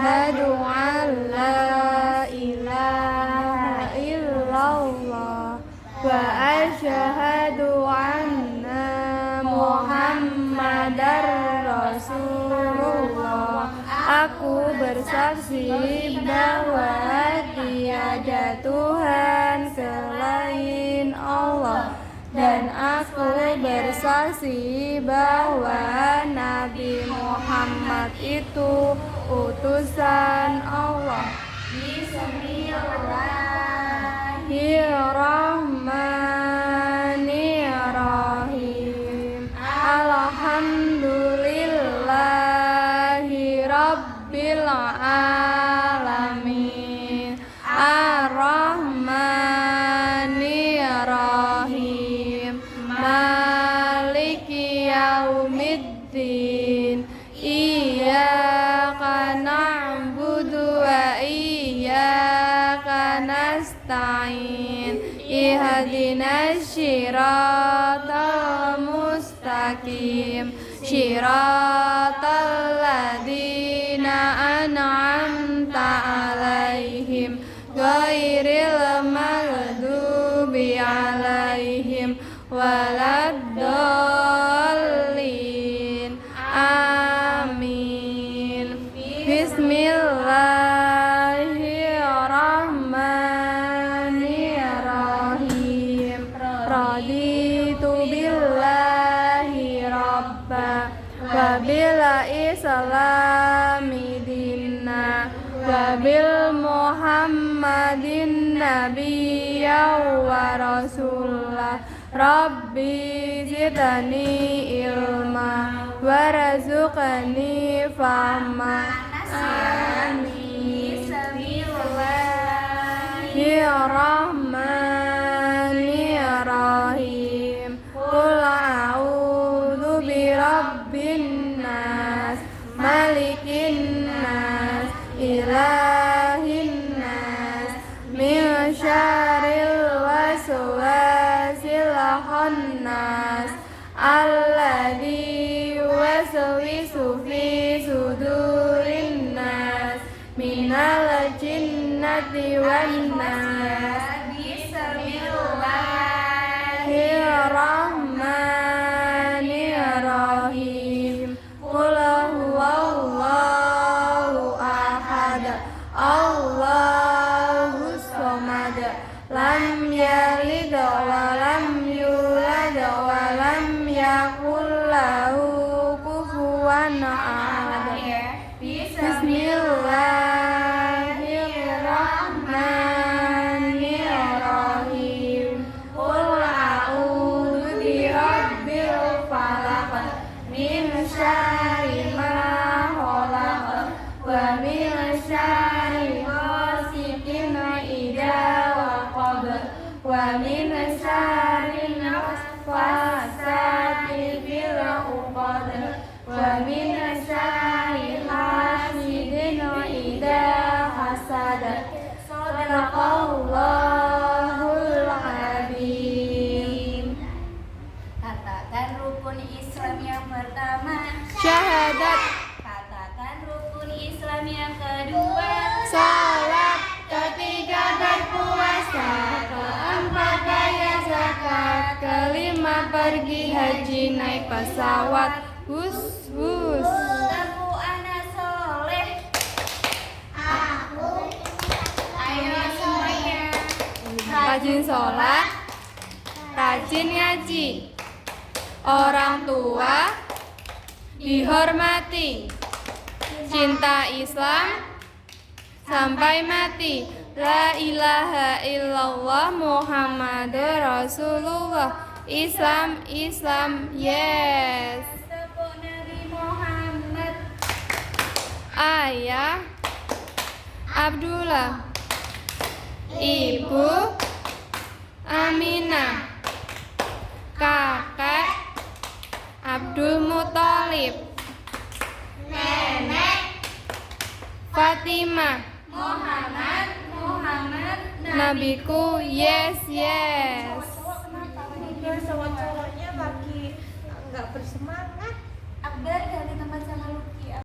asyhadu an la ilaha illallah wa asyhadu anna Muhammadar Rasulullah. Aku bersaksi bahwa tiada Tuhan selain Allah, dan aku bersaksi bahwa Nabi Muhammad itu utusan Allah. Bismillahirrahmanirrahim. Alhamdulillahi Rabbil alamin. Ar-Rahmanirrahim. Maliki yaumiddin. Iyyaka na'budu wa iyyaka nasta'in. Ihdinas siratal mustaqim. Siratal ladzina an'amta 'alaihim ghairil maghdubi 'alaihim waladdallin. Amin. Bismillahirrahmanirrahim. Raditu billahi rabba wa bil islami dinna wa bil muhammadin nabiyya wa rasulah. Rabbi zidni ilma warzuqni fahma. Amin. Bismillahirrahmanirrahim. Qul a'udzu birabbin nas, malikin nas, ilahin nas, min syarril waswasil khannas, alladzi yuwaswisu fi sudurin nas, minal jinnati wan nas. Bismillahirrahmanirrahim. Qul huwallahu ahad, Allahus samad, lam yalid wa lam yulad wa lam yakul lahu kufuwan ahad. Bismillahirrahmanirrahim. Qul a'udzu birabbil falaq, min syarri ma khalaq, wa min syarri ghasiqin idza waqab, wa min syarri naffasati fil 'uqad, wa min syarri hasidin idza hasad. Sadaqallahul azim. Katakan rukun Islam yang pertama. Syahadat. Katakan rukun Islam yang kedua. Salat. Ketiga berpuasa. Keempat bayar zakat. Kelima pergi haji naik pesawat. Hus hus. Aku anak soleh. Ayo semuanya. Rajin sholat, rajin ngaji, orang tua dihormati, cinta Islam sampai mati. La ilaha illallah Muhammadur Rasulullah. Islam, Islam, yes. Tepuk Nabi Muhammad. Ayah Abdullah, Ibu Aminah, kakek Abdul Muthalib, Nenek Fatimah, Muhammad. nabiku, yes yes. Cowok-cowoknya lagi nggak bersemangat. Akbar dari tempat sama Luki.